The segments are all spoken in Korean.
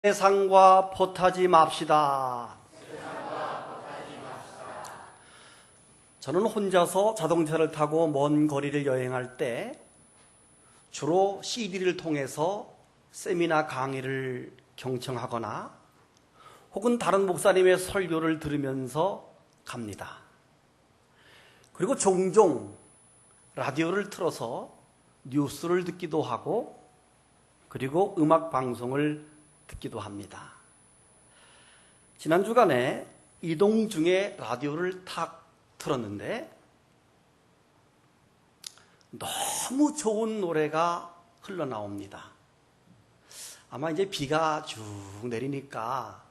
세상과 포타지 맙시다. 저는 혼자서 자동차를 타고 먼 거리를 여행할 때 주로 CD를 통해서 세미나 강의를 경청하거나 혹은 다른 목사님의 설교를 들으면서 갑니다. 그리고 종종 라디오를 틀어서 뉴스를 듣기도 하고 그리고 음악 방송을 듣기도 합니다. 지난 주간에 이동 중에 라디오를 탁 틀었는데 너무 좋은 노래가 흘러나옵니다. 아마 이제 비가 쭉 내리니까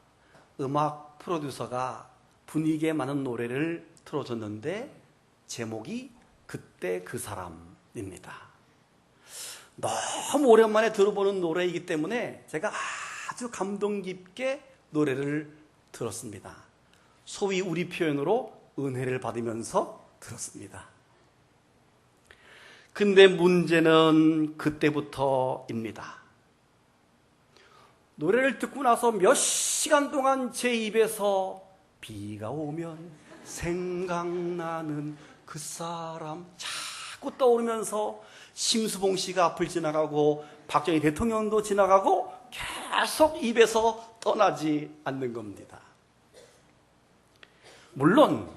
음악 프로듀서가 분위기에 맞는 노래를 틀어줬는데 제목이 그때 그 사람입니다. 너무 오랜만에 들어보는 노래이기 때문에 제가 아주 감동 깊게 노래를 들었습니다. 소위 우리 표현으로 은혜를 받으면서 들었습니다. 근데 문제는 그때부터입니다. 노래를 듣고 나서 몇 시간 동안 제 입에서 비가 오면 생각나는 그 사람 자꾸 떠오르면서 심수봉 씨가 앞을 지나가고 박정희 대통령도 지나가고 계속 입에서 떠나지 않는 겁니다. 물론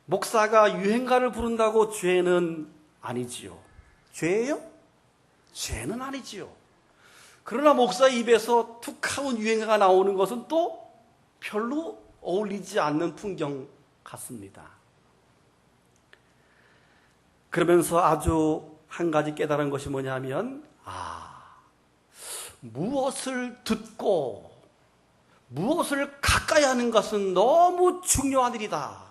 목사가 유행가를 부른다고 죄는 아니지요. 죄예요? 죄는 아니지요. 그러나 목사 입에서 툭하면 유행가가 나오는 것은 또 별로 어울리지 않는 풍경 같습니다. 그러면서 아주 한 가지 깨달은 것이 뭐냐면 무엇을 듣고 무엇을 가까이 하는 것은 너무 중요한 일이다.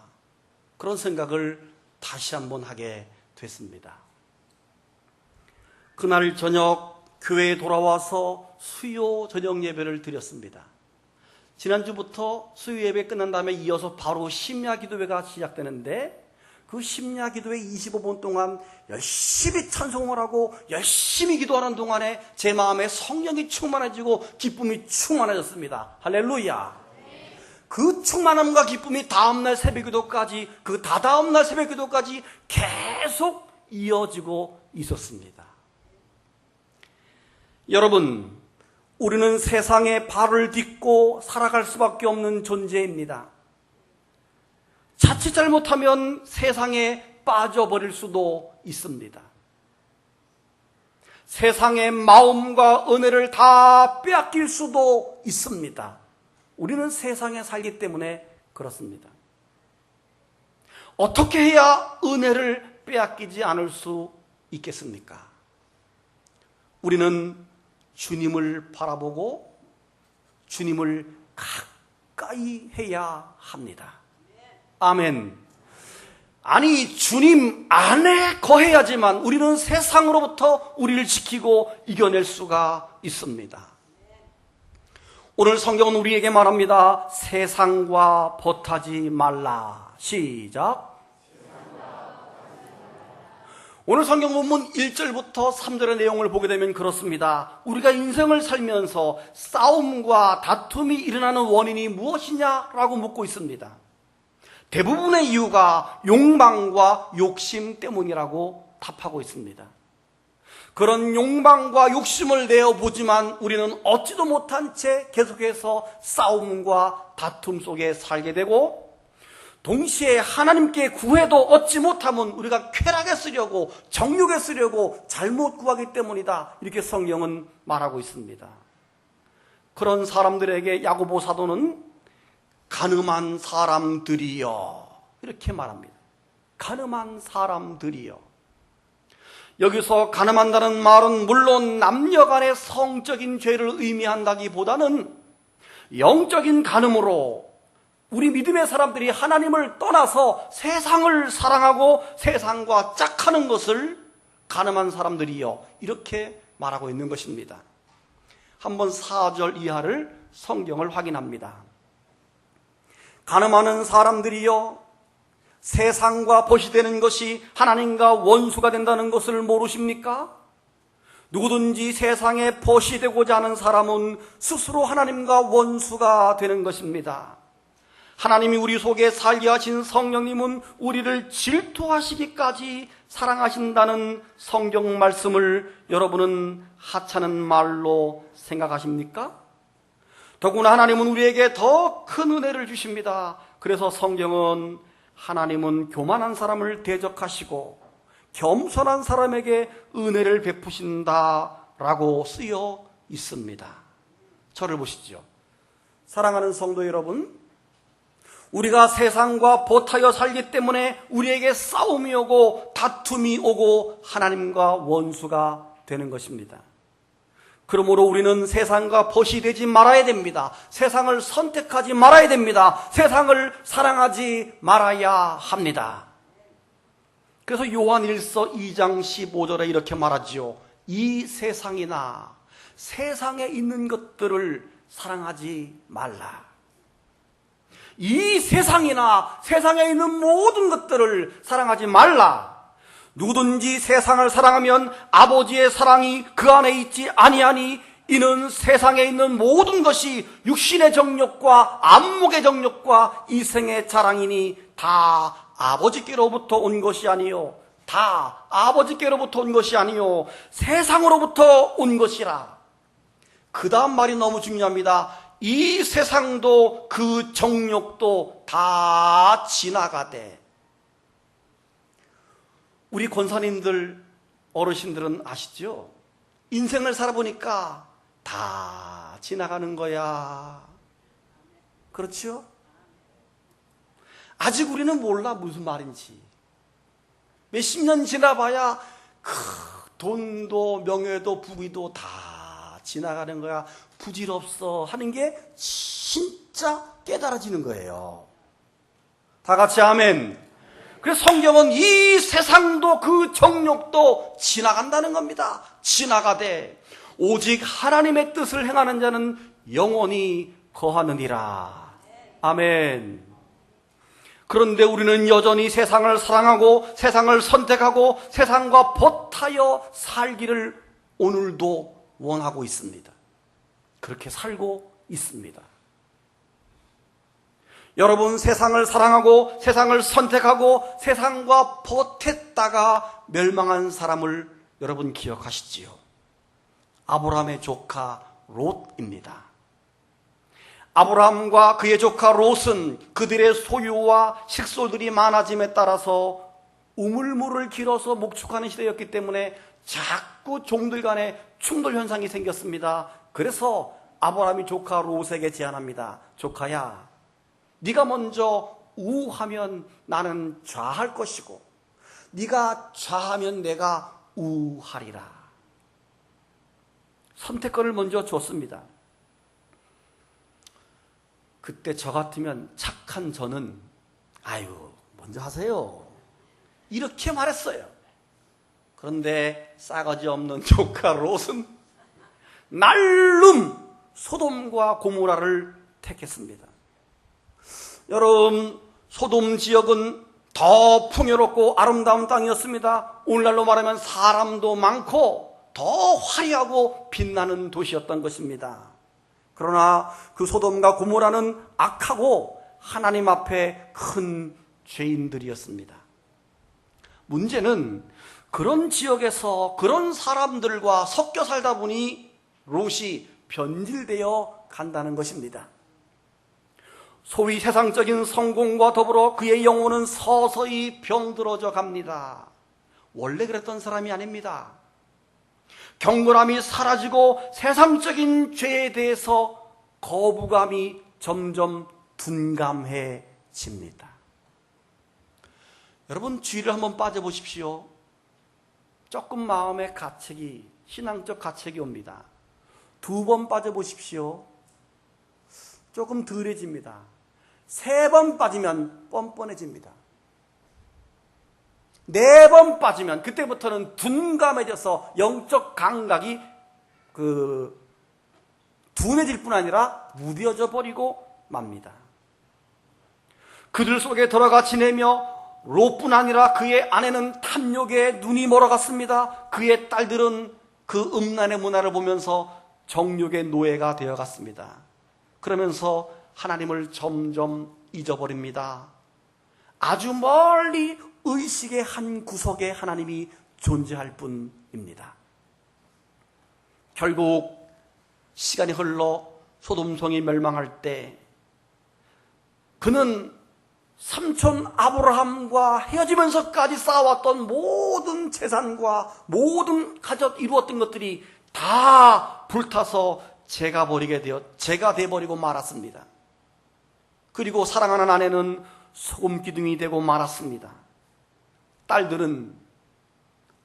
그런 생각을 다시 한번 하게 됐습니다. 그날 저녁 교회에 돌아와서 수요 저녁 예배를 드렸습니다. 지난주부터 수요 예배 끝난 다음에 이어서 바로 심야 기도회가 시작되는데 그 심야 기도회 25분 동안 열심히 찬송을 하고 열심히 기도하는 동안에 제 마음에 성령이 충만해지고 기쁨이 충만해졌습니다. 할렐루야. 그 충만함과 기쁨이 다음날 새벽 기도까지 그 다다음날 새벽 기도까지 계속 이어지고 있었습니다. 여러분, 우리는 세상에 발을 딛고 살아갈 수밖에 없는 존재입니다. 자칫 잘못하면 세상에 빠져버릴 수도 있습니다. 세상의 마음과 은혜를 다 빼앗길 수도 있습니다. 우리는 세상에 살기 때문에 그렇습니다. 어떻게 해야 은혜를 빼앗기지 않을 수 있겠습니까? 우리는 주님을 바라보고 주님을 가까이 해야 합니다. 아멘. 아니, 주님 안에 거해야지만 우리는 세상으로부터 우리를 지키고 이겨낼 수가 있습니다. 오늘 성경은 우리에게 말합니다. 세상과 벗하지 말라. 시작. 오늘 성경 본문 1절부터 3절의 내용을 보게 되면 그렇습니다. 우리가 인생을 살면서 싸움과 다툼이 일어나는 원인이 무엇이냐라고 묻고 있습니다. 대부분의 이유가 욕망과 욕심 때문이라고 답하고 있습니다. 그런 욕망과 욕심을 내어보지만 우리는 얻지도 못한 채 계속해서 싸움과 다툼 속에 살게 되고 동시에 하나님께 구해도 얻지 못하면 우리가 쾌락에 쓰려고 정욕에 쓰려고 잘못 구하기 때문이다. 이렇게 성경은 말하고 있습니다. 그런 사람들에게 야고보 사도는 가늠한 사람들이여 이렇게 말합니다. 가늠한 사람들이여. 여기서 가늠한다는 말은 물론 남녀간의 성적인 죄를 의미한다기보다는 영적인 가늠으로 우리 믿음의 사람들이 하나님을 떠나서 세상을 사랑하고 세상과 짝하는 것을 가늠한 사람들이여 이렇게 말하고 있는 것입니다. 한번 4절 이하를 성경을 확인합니다. 가늠하는 사람들이여 세상과 벗이 되는 것이 하나님과 원수가 된다는 것을 모르십니까? 누구든지 세상에 벗이 되고자 하는 사람은 스스로 하나님과 원수가 되는 것입니다. 하나님이 우리 속에 살게 하신 성령님은 우리를 질투하시기까지 사랑하신다는 성경 말씀을 여러분은 하찮은 말로 생각하십니까? 더구나 하나님은 우리에게 더 큰 은혜를 주십니다. 그래서 성경은 하나님은 교만한 사람을 대적하시고 겸손한 사람에게 은혜를 베푸신다라고 쓰여 있습니다. 저를 보시죠. 사랑하는 성도 여러분, 우리가 세상과 보타여 살기 때문에 우리에게 싸움이 오고 다툼이 오고 하나님과 원수가 되는 것입니다. 그러므로 우리는 세상과 벗이 되지 말아야 됩니다. 세상을 선택하지 말아야 됩니다. 세상을 사랑하지 말아야 합니다. 그래서 요한일서 2장 15절에 이렇게 말하지요. 이 세상이나 세상에 있는 것들을 사랑하지 말라. 이 세상이나 세상에 있는 모든 것들을 사랑하지 말라. 누구든지 세상을 사랑하면 아버지의 사랑이 그 안에 있지 아니하니 이는 세상에 있는 모든 것이 육신의 정욕과 안목의 정욕과 이생의 자랑이니 다 아버지께로부터 온 것이 아니요 다 아버지께로부터 온 것이 아니요 세상으로부터 온 것이라. 그 다음 말이 너무 중요합니다. 이 세상도 그 정욕도 다 지나가되. 우리 권사님들, 어르신들은 아시죠? 인생을 살아보니까 다 지나가는 거야. 그렇죠? 아직 우리는 몰라 무슨 말인지. 몇십 년 지나봐야 돈도 명예도 부귀도 다 지나가는 거야. 부질없어 하는 게 진짜 깨달아지는 거예요. 다 같이 아멘. 그래서 성경은 이 세상도 그 정욕도 지나간다는 겁니다. 지나가되 오직 하나님의 뜻을 행하는 자는 영원히 거하느니라. 아멘. 그런데 우리는 여전히 세상을 사랑하고 세상을 선택하고 세상과 벗하여 살기를 오늘도 원하고 있습니다. 그렇게 살고 있습니다. 여러분, 세상을 사랑하고 세상을 선택하고 세상과 벗했다가 멸망한 사람을 여러분 기억하시지요? 아브라함의 조카 롯입니다. 아브라함과 그의 조카 롯은 그들의 소유와 식솔들이 많아짐에 따라서 우물물을 길어서 목축하는 시대였기 때문에 자꾸 종들 간에 충돌 현상이 생겼습니다. 그래서 아브라함이 조카 롯에게 제안합니다. 조카야, 네가 먼저 우하면 나는 좌할 것이고 네가 좌하면 내가 우하리라. 선택권을 먼저 줬습니다. 그때 저 같으면 착한 저는 아유 먼저 하세요 이렇게 말했어요. 그런데 싸가지 없는 조카 롯은 날름 소돔과 고모라를 택했습니다. 여러분, 소돔 지역은 더 풍요롭고 아름다운 땅이었습니다. 오늘날로 말하면 사람도 많고 더 화려하고 빛나는 도시였던 것입니다. 그러나 그 소돔과 고모라는 악하고 하나님 앞에 큰 죄인들이었습니다. 문제는 그런 지역에서 그런 사람들과 섞여 살다 보니 롯이 변질되어 간다는 것입니다. 소위 세상적인 성공과 더불어 그의 영혼은 서서히 병들어져 갑니다. 원래 그랬던 사람이 아닙니다. 경건함이 사라지고 세상적인 죄에 대해서 거부감이 점점 둔감해집니다. 여러분, 죄를 한번 빠져보십시오. 조금 마음의 가책이, 신앙적 가책이 옵니다. 2번 빠져보십시오. 조금 덜해집니다. 3번 빠지면 뻔뻔해집니다. 4번 빠지면 그때부터는 둔감해져서 영적 감각이 둔해질 뿐 아니라 무뎌져 버리고 맙니다. 그들 속에 들어가 지내며 롯뿐 아니라 그의 아내는 탐욕에 눈이 멀어갔습니다. 그의 딸들은 그 음란의 문화를 보면서 정욕의 노예가 되어갔습니다. 그러면서 하나님을 점점 잊어버립니다. 아주 멀리 의식의 한 구석에 하나님이 존재할 뿐입니다. 결국 시간이 흘러 소돔성이 멸망할 때 그는 삼촌 아브라함과 헤어지면서까지 쌓아왔던 모든 재산과 모든 가졌 이루었던 것들이 다 불타서 제가 돼버리고 말았습니다. 그리고 사랑하는 아내는 소금 기둥이 되고 말았습니다. 딸들은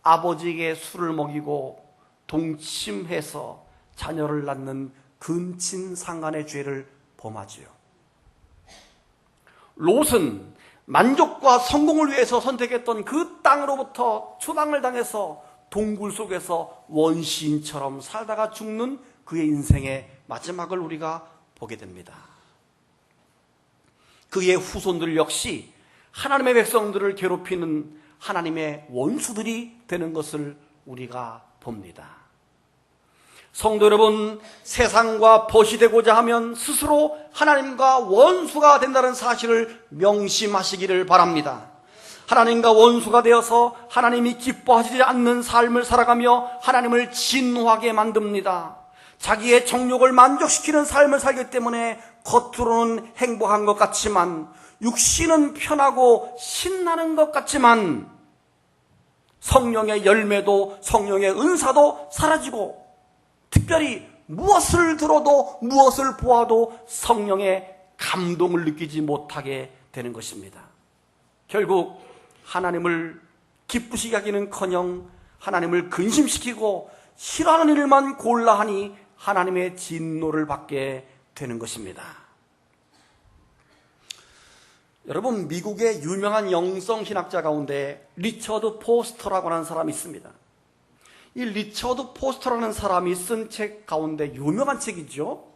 아버지에게 술을 먹이고 동침해서 자녀를 낳는 근친상간의 죄를 범하지요. 롯은 만족과 성공을 위해서 선택했던 그 땅으로부터 추방을 당해서 동굴 속에서 원시인처럼 살다가 죽는 그의 인생의 마지막을 우리가 보게 됩니다. 그의 후손들 역시 하나님의 백성들을 괴롭히는 하나님의 원수들이 되는 것을 우리가 봅니다. 성도 여러분, 세상과 벗이 되고자 하면 스스로 하나님과 원수가 된다는 사실을 명심하시기를 바랍니다. 하나님과 원수가 되어서 하나님이 기뻐하시지 않는 삶을 살아가며 하나님을 진노하게 만듭니다. 자기의 정욕을 만족시키는 삶을 살기 때문에 겉으로는 행복한 것 같지만, 육신은 편하고 신나는 것 같지만 성령의 열매도 성령의 은사도 사라지고, 특별히 무엇을 들어도 무엇을 보아도 성령의 감동을 느끼지 못하게 되는 것입니다. 결국 하나님을 기쁘시게 하기는커녕 하나님을 근심시키고 싫어하는 일만 골라 하니 하나님의 진노를 받게 되는 것입니다. 여러분, 미국의 유명한 영성신학자 가운데 리처드 포스터라고 하는 사람이 있습니다. 이 리처드 포스터라는 사람이 쓴 책 가운데 유명한 책이죠.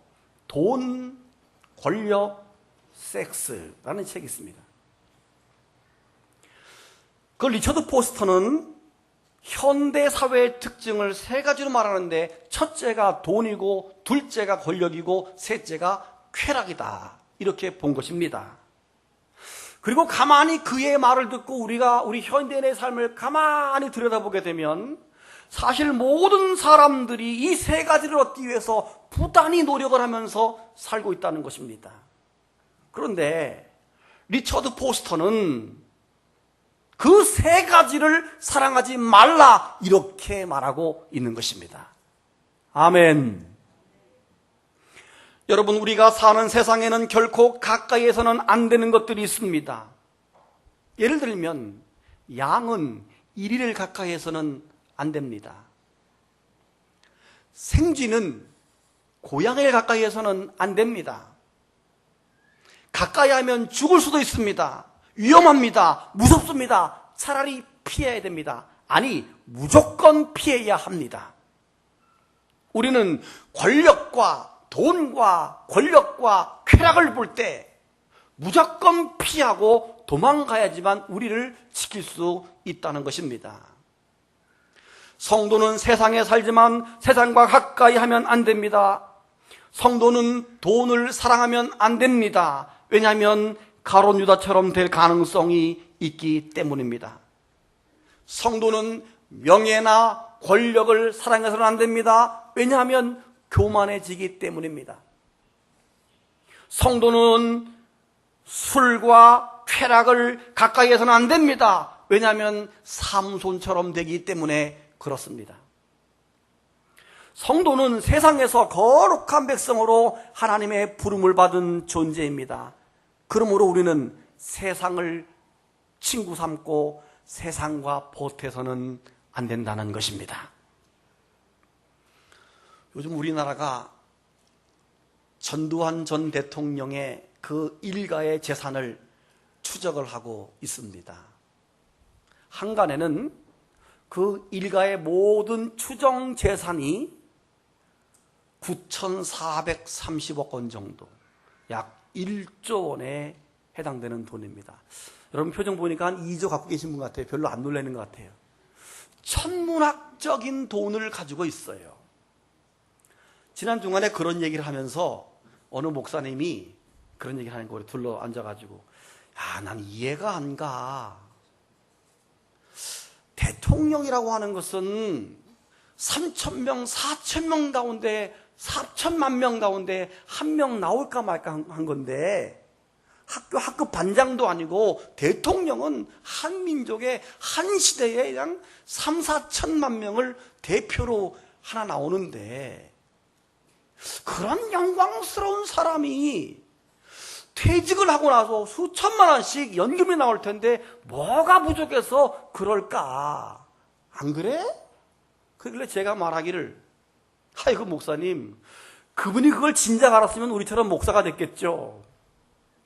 돈, 권력, 섹스라는 책이 있습니다. 그 리처드 포스터는 현대 사회의 특징을 세 가지로 말하는데, 첫째가 돈이고, 둘째가 권력이고, 셋째가 쾌락이다, 이렇게 본 것입니다. 그리고 가만히 그의 말을 듣고 우리 현대인의 삶을 가만히 들여다보게 되면 사실 모든 사람들이 이 세 가지를 얻기 위해서 부단히 노력을 하면서 살고 있다는 것입니다. 그런데 리처드 포스터는 그 세 가지를 사랑하지 말라, 이렇게 말하고 있는 것입니다. 아멘. 여러분, 우리가 사는 세상에는 결코 가까이에서는 안 되는 것들이 있습니다. 예를 들면 양은 이리를 가까이에서는 안 됩니다. 생쥐는 고양이를 가까이에서는 안 됩니다. 가까이 하면 죽을 수도 있습니다. 위험합니다. 무섭습니다. 차라리 피해야 됩니다. 아니, 무조건 피해야 합니다. 우리는 권력과 돈과 권력과 쾌락을 볼 때 무조건 피하고 도망가야지만 우리를 지킬 수 있다는 것입니다. 성도는 세상에 살지만 세상과 가까이 하면 안 됩니다. 성도는 돈을 사랑하면 안 됩니다. 왜냐하면 가룟 유다처럼 될 가능성이 있기 때문입니다. 성도는 명예나 권력을 사랑해서는 안 됩니다. 왜냐하면 교만해지기 때문입니다. 성도는 술과 쾌락을 가까이해서는 안 됩니다. 왜냐하면 삼손처럼 되기 때문에 그렇습니다. 성도는 세상에서 거룩한 백성으로 하나님의 부름을 받은 존재입니다. 그러므로 우리는 세상을 친구 삼고 세상과 보태서는 안 된다는 것입니다. 요즘 우리나라가 전두환 전 대통령의 그 일가의 재산을 추적을 하고 있습니다. 한간에는 그 일가의 모든 추정 재산이 9,430억 원 정도, 약 1조 원에 해당되는 돈입니다. 여러분 표정 보니까 한 2조 갖고 계신 분 같아요. 별로 안 놀라는 것 같아요. 천문학적인 돈을 가지고 있어요. 지난 주간에 그런 얘기를 하면서 어느 목사님이 그런 얘기를 하는 거에 둘러 앉아가지고, 야, 난 이해가 안 가. 대통령이라고 하는 것은 3,000명, 4,000명 가운데 4천만 명 가운데 한 명 나올까 말까 한 건데, 학급 반장도 아니고 대통령은 한 민족의 한 시대에 그냥 3, 4천만 명을 대표로 하나 나오는데, 그런 영광스러운 사람이 퇴직을 하고 나서 수천만 원씩 연금이 나올 텐데 뭐가 부족해서 그럴까? 안 그래? 그길래 제가 말하기를, 아이고 목사님, 그분이 그걸 진작 알았으면 우리처럼 목사가 됐겠죠.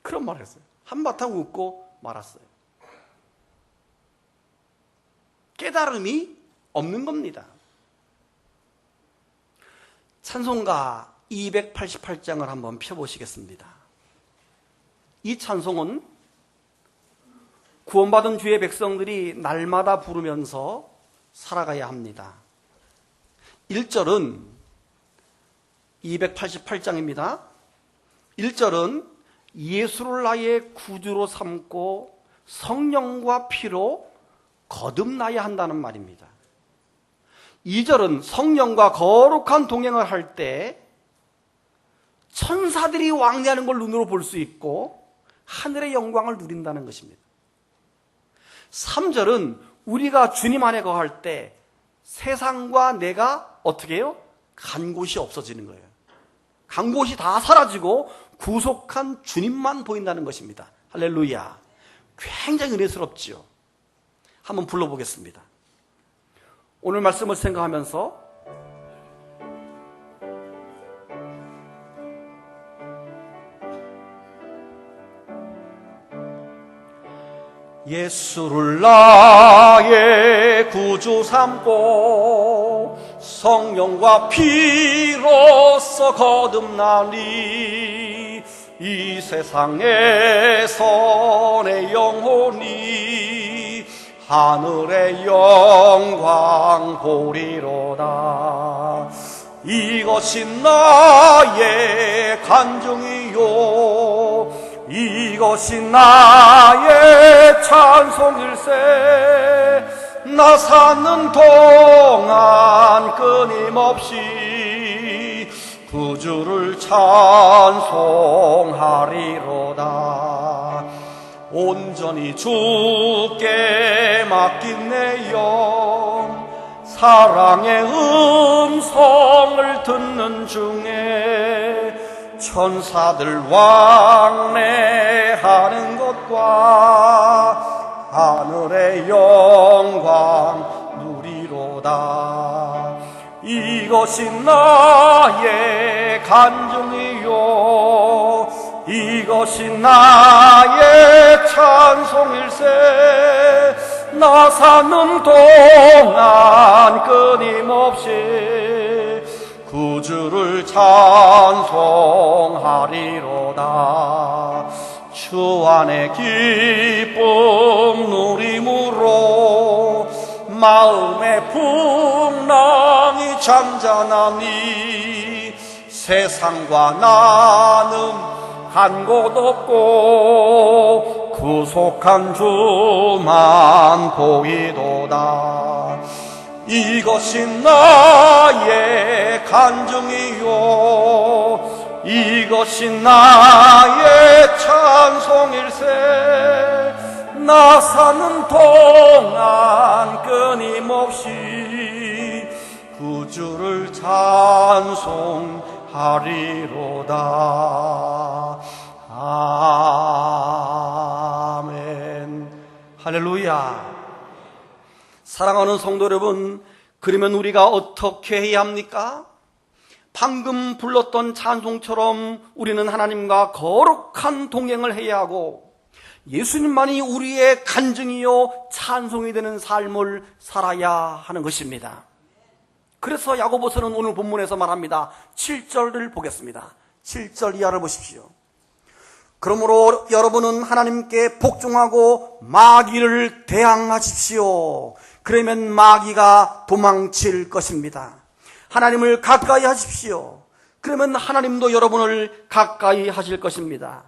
그런 말을 했어요. 한바탕 웃고 말았어요. 깨달음이 없는 겁니다. 찬송가 288장을 한번 펴보시겠습니다. 이 찬송은 구원받은 주의 백성들이 날마다 부르면서 살아가야 합니다. 1절은 288장입니다. 1절은 예수를 나의 구주로 삼고 성령과 피로 거듭나야 한다는 말입니다. 2절은 성령과 거룩한 동행을 할 때 천사들이 왕래하는 걸 눈으로 볼 수 있고 하늘의 영광을 누린다는 것입니다. 3절은 우리가 주님 안에 거할 때 세상과 내가 어떻게 해요? 간 곳이 없어지는 거예요. 간 곳이 다 사라지고 구속한 주님만 보인다는 것입니다. 할렐루야. 굉장히 은혜스럽지요. 한번 불러보겠습니다. 오늘 말씀을 생각하면서 예수를 나의 구주 삼고 성령과 피로써 거듭나니 이 세상에서 내 영혼이 하늘의 영광 보리로다. 이것이 나의 간증이요 이것이 나의 찬송일세. 나 사는 동안 끊임없이 구주를 찬송하리로다. 온전히 주께 맡긴 내 영 사랑의 음성을 듣는 중에 천사들 왕래하는 것과 하늘의 영광 누리로다. 이것이 나의 간증이요 이것이 나의 찬송일세. 나 사는 동안 끊임없이 구주를 찬송하리로다. 주 안의 기쁨 누림으로 마음의 풍랑이 잠잠하니 세상과 나는 한 곳 없고 구속한 주만 보이도다. 이것이 나의 간증이요 이것이 나의 찬송일세. 나 사는 동안 끊임없이 구주를 찬송하리로다. 아멘. 할렐루야. 사랑하는 성도 여러분, 그러면 우리가 어떻게 해야 합니까? 방금 불렀던 찬송처럼 우리는 하나님과 거룩한 동행을 해야 하고 예수님만이 우리의 간증이요 찬송이 되는 삶을 살아야 하는 것입니다. 그래서 야고보서는 오늘 본문에서 말합니다. 7절을 보겠습니다. 7절 이하를 보십시오. 그러므로 여러분은 하나님께 복종하고 마귀를 대항하십시오. 그러면 마귀가 도망칠 것입니다. 하나님을 가까이 하십시오. 그러면 하나님도 여러분을 가까이 하실 것입니다.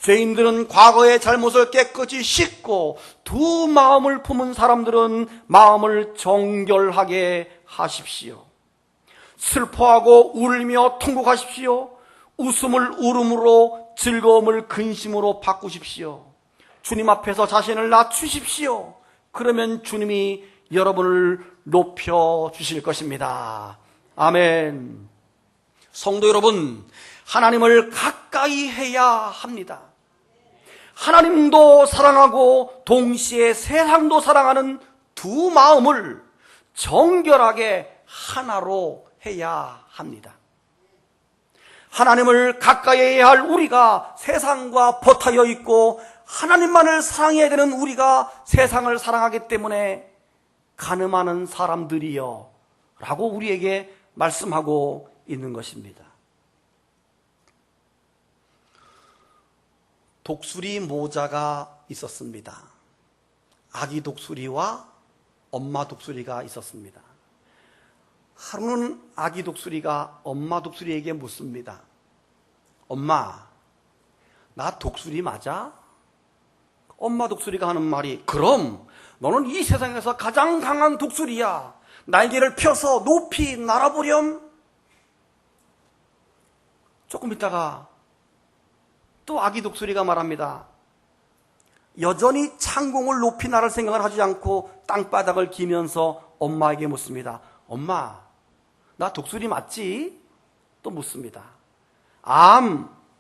죄인들은 과거의 잘못을 깨끗이 씻고 두 마음을 품은 사람들은 마음을 정결하게 하십시오. 슬퍼하고 울며 통곡하십시오. 웃음을 울음으로, 즐거움을 근심으로 바꾸십시오. 주님 앞에서 자신을 낮추십시오. 그러면 주님이 여러분을 높여주실 것입니다. 아멘. 성도 여러분, 하나님을 가까이 해야 합니다. 하나님도 사랑하고 동시에 세상도 사랑하는 두 마음을 정결하게 하나로 해야 합니다. 하나님을 가까이 해야 할 우리가 세상과 버타여 있고 하나님만을 사랑해야 되는 우리가 세상을 사랑하기 때문에 가늠하는 사람들이여 라고 우리에게 말씀하고 있는 것입니다. 독수리 모자가 있었습니다. 아기 독수리와 엄마 독수리가 있었습니다. 하루는 아기 독수리가 엄마 독수리에게 묻습니다. 엄마, 나 독수리 맞아? 엄마 독수리가 하는 말이, 그럼 너는 이 세상에서 가장 강한 독수리야. 날개를 펴서 높이 날아보렴. 조금 있다가 또 아기 독수리가 말합니다. 여전히 창공을 높이 날을 생각을 하지 않고 땅바닥을 기면서 엄마에게 묻습니다. 엄마, 나 독수리 맞지? 또 묻습니다.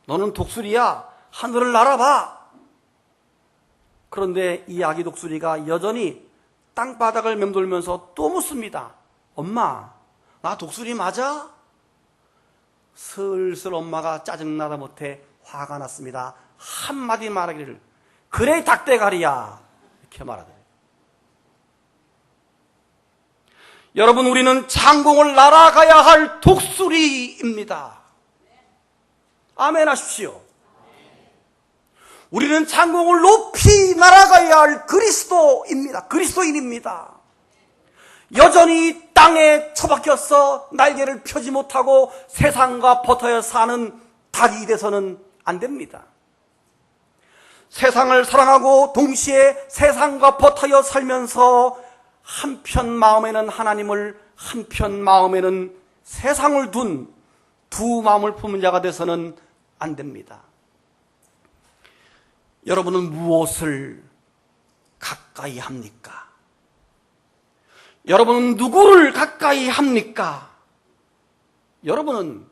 너는 독수리야. 하늘을 날아봐. 그런데 이 아기 독수리가 여전히 땅바닥을 맴돌면서 또 묻습니다. 엄마, 나 독수리 맞아? 슬슬 엄마가 짜증나다 못해 화가 났습니다. 한마디 말하기를, 그래 닭대가리야. 이렇게 말하더래요. 여러분, 우리는 창공을 날아가야 할 독수리입니다. 아멘 하십시오. 우리는 창공을 높이 날아가야 할 그리스도입니다. 그리스도인입니다. 여전히 땅에 처박혀서 날개를 펴지 못하고 세상과 버텨야 사는 닭이 돼서는 안 됩니다. 세상을 사랑하고 동시에 세상과 버텨야 살면서 한편 마음에는 하나님을, 한편 마음에는 세상을 둔 두 마음을 품은 자가 돼서는 안 됩니다. 여러분은 무엇을 가까이 합니까? 여러분은 누구를 가까이 합니까? 여러분은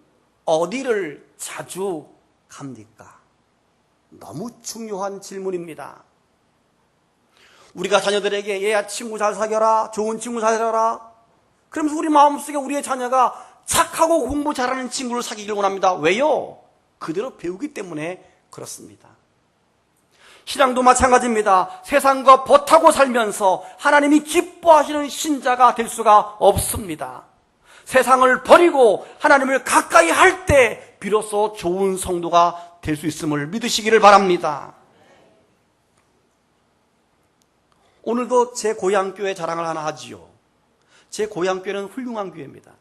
어디를 자주 갑니까? 너무 중요한 질문입니다. 우리가 자녀들에게 얘야 친구 잘 사귀어라, 좋은 친구 사귀어라. 그러면서 우리 마음속에 우리의 자녀가 착하고 공부 잘하는 친구를 사귀길 원합니다. 왜요? 그대로 배우기 때문에 그렇습니다. 신앙도 마찬가지입니다. 세상과 버타고 살면서 하나님이 기뻐하시는 신자가 될 수가 없습니다. 세상을 버리고 하나님을 가까이 할 때 비로소 좋은 성도가 될 수 있음을 믿으시기를 바랍니다. 오늘도 제 고향교회 자랑을 하나 하지요. 제 고향교회는 훌륭한 교회입니다.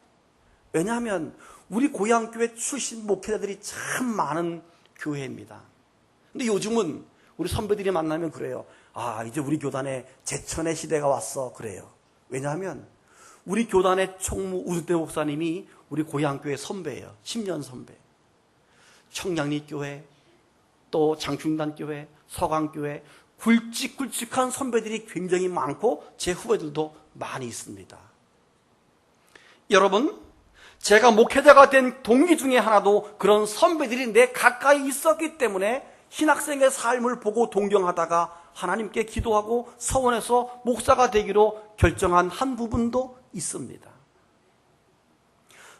왜냐하면 우리 고향교회 출신 목회자들이 참 많은 교회입니다. 근데 요즘은 우리 선배들이 만나면 그래요. 이제 우리 교단에 제천의 시대가 왔어. 그래요. 왜냐하면 우리 교단의 총무 우승대 목사님이 우리 고향교회 선배예요. 10년 선배. 청량리교회, 또 장충단교회, 서강교회, 굵직굵직한 선배들이 굉장히 많고 제 후배들도 많이 있습니다. 여러분, 제가 목회자가 된 동기 중에 하나도 그런 선배들이 내 가까이 있었기 때문에 신학생의 삶을 보고 동경하다가 하나님께 기도하고 서원해서 목사가 되기로 결정한 한 부분도 있습니다.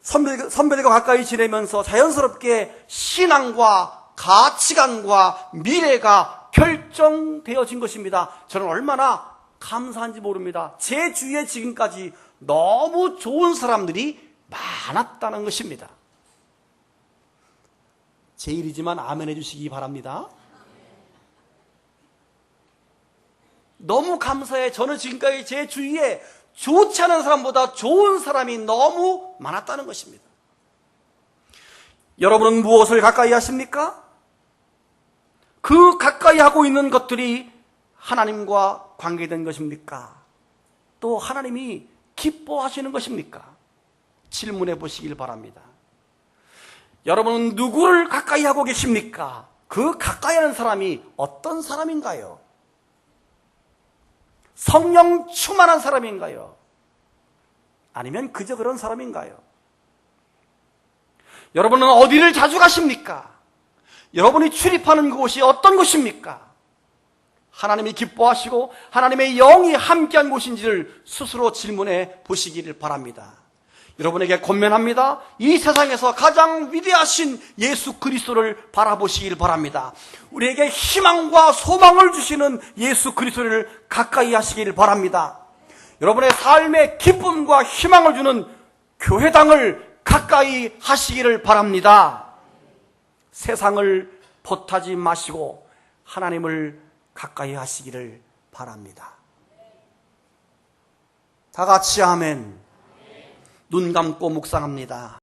선배들과 가까이 지내면서 자연스럽게 신앙과 가치관과 미래가 결정되어진 것입니다. 저는 얼마나 감사한지 모릅니다. 제 주위에 지금까지 너무 좋은 사람들이 많았다는 것입니다. 제 일이지만 아멘 해주시기 바랍니다. 너무 감사해. 저는 지금까지 제 주위에 좋지 않은 사람보다 좋은 사람이 너무 많았다는 것입니다. 여러분은 무엇을 가까이 하십니까? 그 가까이 하고 있는 것들이 하나님과 관계된 것입니까? 또 하나님이 기뻐하시는 것입니까? 질문해 보시길 바랍니다. 여러분은 누구를 가까이 하고 계십니까? 그 가까이 하는 사람이 어떤 사람인가요? 성령 충만한 사람인가요? 아니면 그저 그런 사람인가요? 여러분은 어디를 자주 가십니까? 여러분이 출입하는 곳이 어떤 곳입니까? 하나님이 기뻐하시고 하나님의 영이 함께한 곳인지를 스스로 질문해 보시기를 바랍니다. 여러분에게 권면합니다. 이 세상에서 가장 위대하신 예수 그리스도를 바라보시길 바랍니다. 우리에게 희망과 소망을 주시는 예수 그리스도를 가까이 하시길 바랍니다. 여러분의 삶에 기쁨과 희망을 주는 교회당을 가까이 하시기를 바랍니다. 세상을 벗하지 마시고 하나님을 가까이 하시기를 바랍니다. 다 같이 아멘. 눈 감고 묵상합니다.